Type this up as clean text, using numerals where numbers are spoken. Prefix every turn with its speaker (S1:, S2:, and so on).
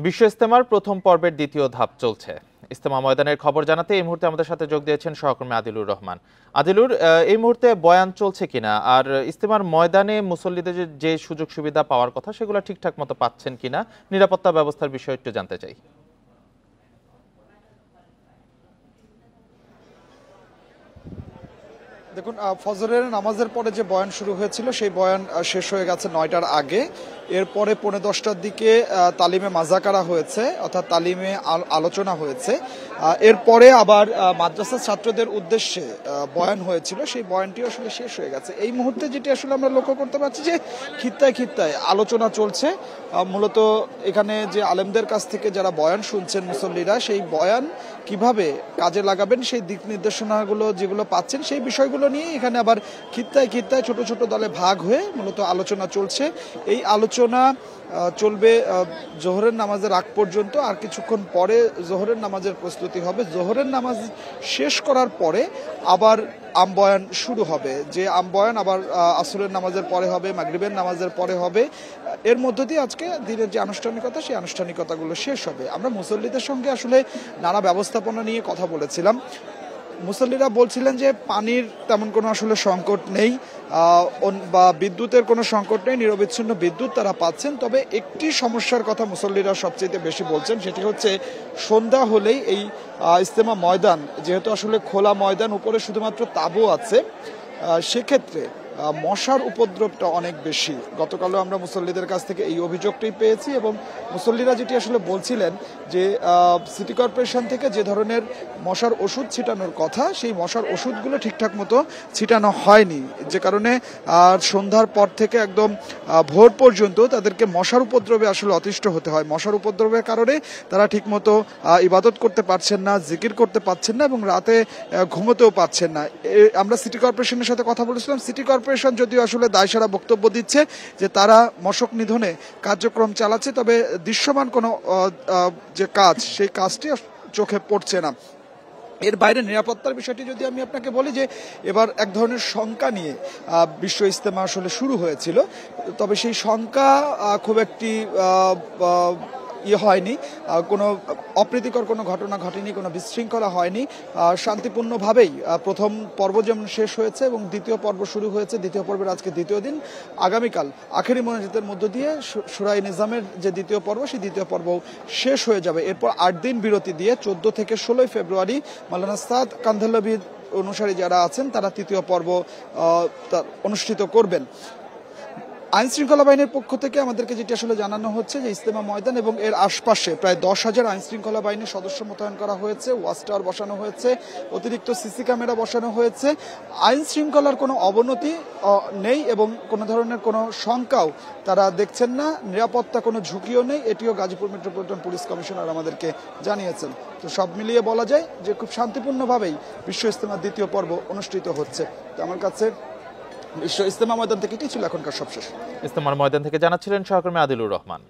S1: বিশ্ব ইজতেমার প্রথম পর্বের দ্বিতীয় ধাপ চলছে। ইজতেমা ময়দানের খবর জানাতে এই মুহূর্তে আমাদের সাথে যোগ দিয়েছেন সহকর্মী আদিলুর রহমান। আদিলুর, এই মুহূর্তে বয়ান চলছে কিনা, আর ইজতেমার ময়দানে মুসল্লিদের যে সুযোগ সুবিধা পাওয়ার কথা সেগুলো ঠিকঠাক মতো পাচ্ছেন কিনা, নিরাপত্তা ব্যবস্থার বিষয়ে একটু জানতে চাই।
S2: দেখুন, ফজরের নামাজের পরে যে বয়ান শুরু হয়েছিল সেই বয়ান শেষ হয়ে গেছে 9টার আগে। এরপরে 10:45টার দিকে তালিমে মাজাকারা হয়েছে, অর্থাৎ তালিমে আলোচনা হয়েছে। এরপরে আবার মাদ্রাসার ছাত্রদের উদ্দেশ্যে বয়ান হয়েছিল, সেই বয়ানটি আসলে শেষ হয়ে গেছে। এই মুহূর্তে যেটি আসলে আমরা লক্ষ্য করতে পারছি যে খিত্তায় খিত্তায় আলোচনা চলছে। মূলত এখানে যে আলেমদের কাছ থেকে যারা বয়ান শুনছেন মুসল্লিরা, সেই বয়ান কিভাবে কাজে লাগাবেন সেই দিক নির্দেশনাগুলো যেগুলো পাচ্ছেন সেই বিষয়গুলো নিয়ে এখানে আবার খিত্তায় খিত্তায় ছোট ছোট দলে ভাগ হয়ে মূলত আলোচনা চলছে। এই আলোচনা চলবে জোহরের নামাজের আগ পর্যন্ত। আর কিছুক্ষণ পরে জোহরের নামাজের প্রস্তুতি হবে। জোহরের নামাজ শেষ করার পরে আবার আমবয়ান শুরু হবে, যে আমবয়ান আবার আসরের নামাজের পরে হবে, মাগরিবের নামাজের পরে হবে। এর মধ্য দিয়ে আজকে দিনের যে আনুষ্ঠানিকতা সেই আনুষ্ঠানিকতাগুলো শেষ হবে। আমরা মুসল্লিদের সঙ্গে আসলে নানা ব্যবস্থাপনা নিয়ে কথা বলেছিলাম। মুসল্লিরা বলছিলেন যে পানির তেমন কোনো আসলে সংকট নেই বা বিদ্যুতের কোনো সংকট নেই, নিরবিচ্ছিন্ন বিদ্যুৎ তারা পাচ্ছেন। তবে একটি সমস্যার কথা মুসল্লিরা সবচেয়ে বেশি বলছেন, সেটি হচ্ছে সন্ধ্যা হলেই এই ইজতেমা ময়দান যেহেতু আসলে খোলা ময়দান, উপরে শুধুমাত্র তাঁবু আছে, সেক্ষেত্রে মশার উপদ্রবটা অনেক বেশি। গতকালও আমরা মুসল্লিদের কাছ থেকে এই অভিযোগটাই পেয়েছি এবং মুসল্লিরা যেটি আসলে বলছিলেন যে সিটি কর্পোরেশন থেকে যে ধরনের মশার ওষুধ ছিটানোর কথা সেই মশার ওষুধগুলো ঠিকঠাক মতো ছিটানো হয়নি, যে কারণে সন্ধ্যার পর থেকে একদম ভোর পর্যন্ত তাদেরকে মশার উপদ্রবে আসলে অতিষ্ঠ হতে হয়। মশার উপদ্রবের কারণে তারা ঠিকমতো ইবাদত করতে পারছেন না, জিকির করতে পারছেন না এবং রাতে ঘুমোতেও পারছেন না। আমরা সিটি কর্পোরেশনের সাথে কথা বলেছিলাম। সিটি কর্পোরেশন যদিও আসলে দায়সারা বক্তব্য দিচ্ছে যে তারা মশক নিধনে কার্যক্রম চালাচ্ছে, তবে দৃশ্যমান কোনো যে কাজ সেই কাজটি চোখে পড়ছে না। এর বাইরে নিরাপত্তার বিষয়টি যদি আমি আপনাকে বলি যে এবার এক ধরনের শঙ্কা নিয়ে বিশ্ব ইজতেমা আসলে শুরু হয়েছিল, তবে সেই শঙ্কা খুব একটি হয়নি, কোনো অপ্রীতিকর কোনো ঘটনা ঘটেনি, কোনো বিশৃঙ্খলা হয়নি। শান্তিপূর্ণভাবেই প্রথম পর্ব যেমন শেষ হয়েছে এবং দ্বিতীয় পর্ব শুরু হয়েছে। দ্বিতীয় পর্বের আজকে দ্বিতীয় দিন, আগামীকাল আখেরি মোনাজাতের মধ্য দিয়ে শুরাই নিজামের যে দ্বিতীয় পর্ব সেই দ্বিতীয় পর্ব শেষ হয়ে যাবে। এরপর 8 দিন বিরতি দিয়ে 14 থেকে 16 ফেব্রুয়ারি মাওলানা সাদ কান্ধলভি অনুসারী যারা আছেন তারা তৃতীয় পর্ব অনুষ্ঠিত করবেন। আইন শৃঙ্খলা বাহিনীর পক্ষ থেকে আমাদেরকে যেটি আসলে জানানো হচ্ছে যে ইজতেমা ময়দান এবং এর আশপাশে প্রায় 10,000 আইন শৃঙ্খলা বাহিনীর সদস্য মোতায়েন করা হয়েছে, ওয়াচ টাওয়ার বসানো হয়েছে, অতিরিক্ত সিসি ক্যামেরা বসানো হয়েছে। আইন শৃঙ্খলার কোনো অবনতি নেই এবং কোনো ধরনের কোনো শঙ্কাও তারা দেখছেন না, নিরাপত্তা কোনো ঝুঁকিও নেই, এটিও গাজীপুর মেট্রোপলিটন পুলিশ কমিশনার আমাদেরকে জানিয়েছেন। তো সব মিলিয়ে বলা যায় যে খুব শান্তিপূর্ণভাবেই বিশ্ব ইজতেমার দ্বিতীয় পর্ব অনুষ্ঠিত হচ্ছে। তো আমার কাছে বিশ্ব ইজতেমা ময়দান থেকে কি ছিল এখনকার সবশেষ।
S1: ইজতেমার ময়দান থেকে জানাচ্ছিলেন সহকর্মী আদিলুর রহমান।